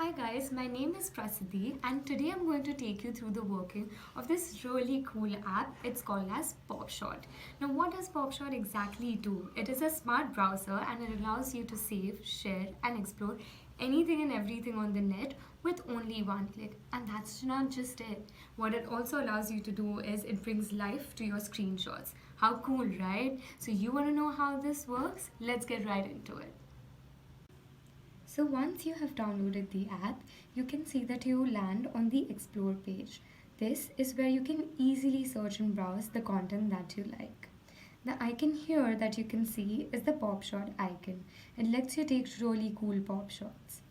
Hi guys, my name is Prasiddhi and today I'm going to take you through the working of this really cool app. It's called as Popshot. Now what does Popshot exactly do? It is a smart browser and it allows you to save, share and explore anything and everything on the net with only one click. And that's not just it. What it also allows you to do is it brings life to your screenshots. How cool, right? So you want to know how this works? Let's get right into it. So once you have downloaded the app, you can see that you land on the Explore page. This is where you can easily search and browse the content that you like. The icon here that you can see is the Popshot icon. It lets you take really cool pop shots.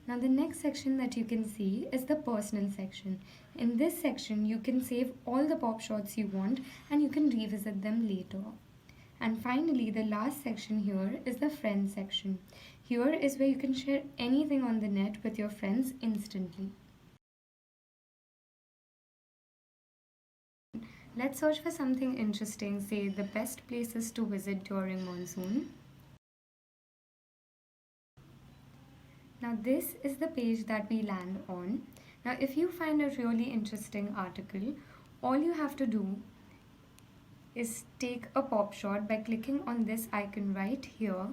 Now the next section that you can see is the personal section. In this section, you can save all the pop shots you want and you can revisit them later. And finally, the last section here is the friends section. Here is where you can share anything on the net with your friends instantly. Let's search for something interesting, say the best places to visit during monsoon. Now this is the page that we land on. Now if you find a really interesting article, all you have to do is take a pop shot by clicking on this icon right here.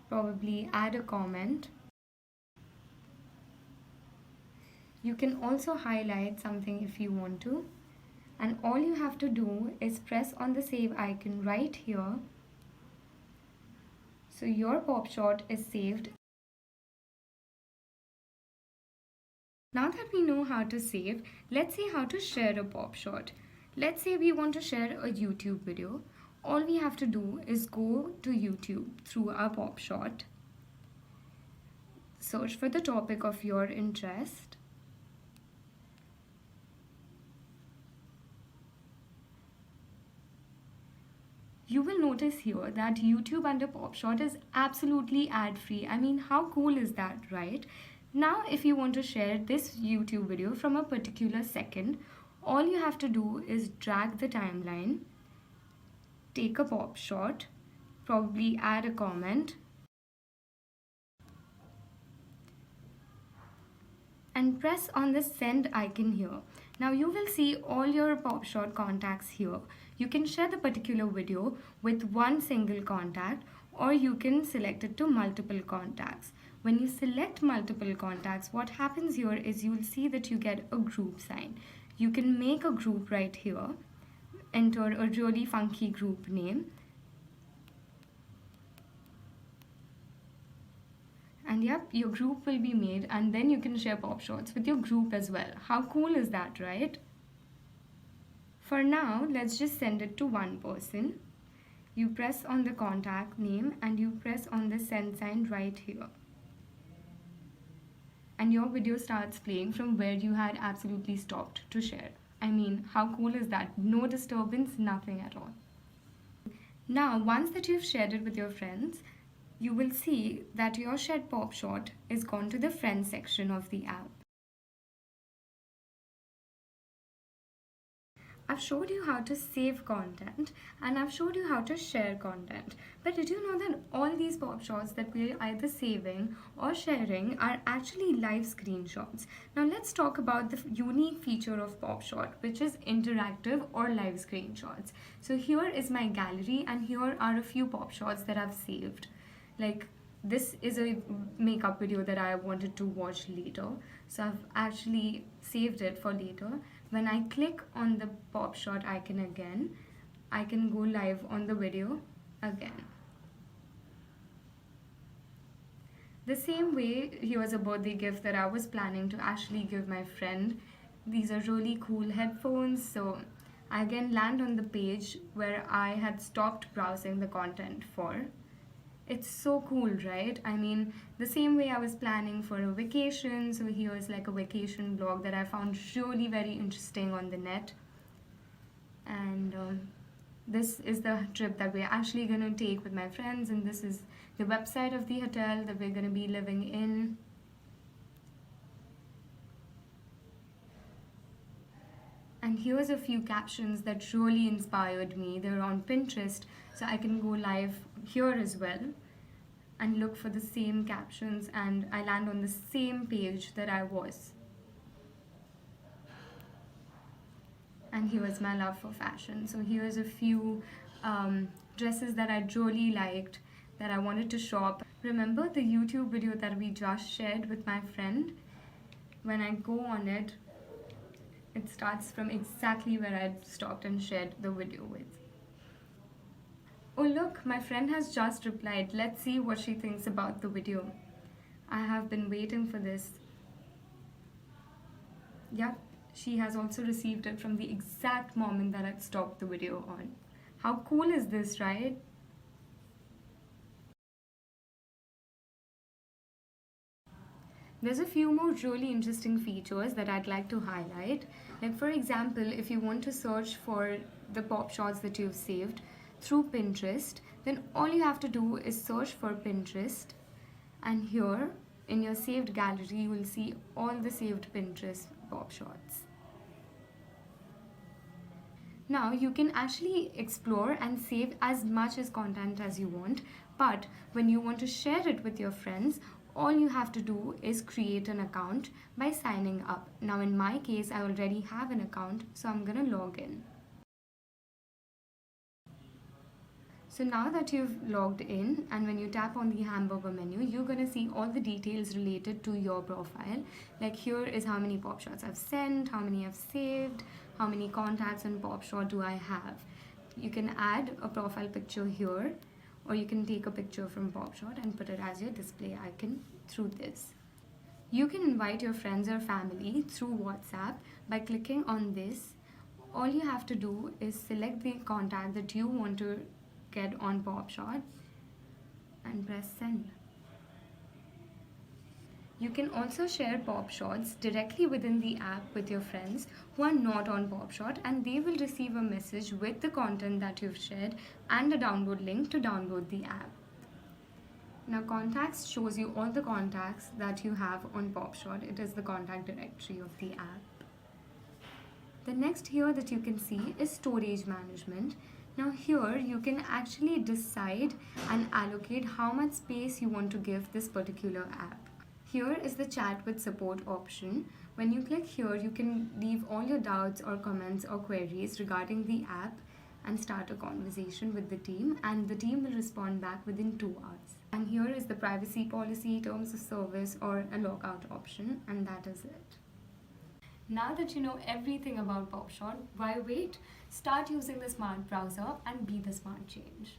Probably add a comment. You can also highlight something if you want to. And all you have to do is press on the save icon right here. So your pop shot is saved. Now that we know how to save, let's see how to share a pop shot. Let's say we want to share a YouTube video. All we have to do is go to YouTube through our pop shot. Search for the topic of your interest. You will notice here that YouTube under Popshot is absolutely ad-free. I mean, how cool is that, right? Now, if you want to share this YouTube video from a particular second, all you have to do is drag the timeline, take a pop shot, probably add a comment, and press on the send icon here. Now you will see all your Popshot contacts here. You can share the particular video with one single contact or you can select it to multiple contacts. When you select multiple contacts, what happens here is you'll see that you get a group sign. You can make a group right here, enter a really funky group name, and yep, your group will be made and then you can share pop shots with your group as well. How cool is that, right? For now, let's just send it to one person. You press on the contact name and you press on the send sign right here. And your video starts playing from where you had absolutely stopped to share. I mean, how cool is that? No disturbance, nothing at all. Now, once that you've shared it with your friends, you will see that your shared pop shot is gone to the friends section of the app. I've showed you how to save content and I've showed you how to share content. But did you know that all these pop shots that we're either saving or sharing are actually live screenshots? Now let's talk about the unique feature of Popshot, which is interactive or live screenshots. So here is my gallery and here are a few pop shots that I've saved. Like this is a makeup video that I wanted to watch later, so I've actually saved it for later. When I click on the pop shot icon again, I can go live on the video again. The same way, here's a birthday gift that I was planning to actually give my friend. These are really cool headphones, so I again land on the page where I had stopped browsing the content for. It's so cool, right? I mean, the same way I was planning for a vacation, so here's like a vacation blog that I found really very interesting on the net. And this is the trip that we're actually gonna take with my friends, and this is the website of the hotel that we're gonna be living in. And here's a few captions that really inspired me. They're on Pinterest, so I can go live here as well. and look for the same captions, and I land on the same page that I was. And here's my love for fashion. So here's a few dresses that I really liked that I wanted to shop. Remember the YouTube video that we just shared with my friend? When I go on it, it starts from exactly where I stopped and shared the video with. Oh look, my friend has just replied. Let's see what she thinks about the video. I have been waiting for this. Yep, she has also received it from the exact moment that I'd stopped the video on. How cool is this, right? There's a few more really interesting features that I'd like to highlight. Like for example, if you want to search for the pop shots that you've saved through Pinterest, then all you have to do is search for Pinterest, and here in your saved gallery you will see all the saved Pinterest pop shots. Now you can actually explore and save as much as content as you want, but when you want to share it with your friends, all you have to do is create an account by signing up. Now in my case, I already have an account, so I'm gonna log in. So now that you've logged in, and when you tap on the hamburger menu, you're gonna see all the details related to your profile. Like here is how many pop shots I've sent, how many I've saved, how many contacts on Popshot do I have. You can add a profile picture here, or you can take a picture from Popshot and put it as your display icon through this. You can invite your friends or family through WhatsApp by clicking on this. All you have to do is select the contact that you want to get on Popshot and press send. You can also share pop shots directly within the app with your friends who are not on Popshot, and they will receive a message with the content that you've shared and a download link to download the app. Now contacts shows you all the contacts that you have on Popshot. It is the contact directory of the app. The next here that you can see is storage management. Now here you can actually decide and allocate how much space you want to give this particular app. Here is the chat with support option. When you click here, you can leave all your doubts or comments or queries regarding the app and start a conversation with the team, and the team will respond back within 2 hours. And here is the privacy policy, terms of service, or a lockout option, and that is it. Now that you know everything about Popshot, why wait? Start using the smart browser and be the smart change.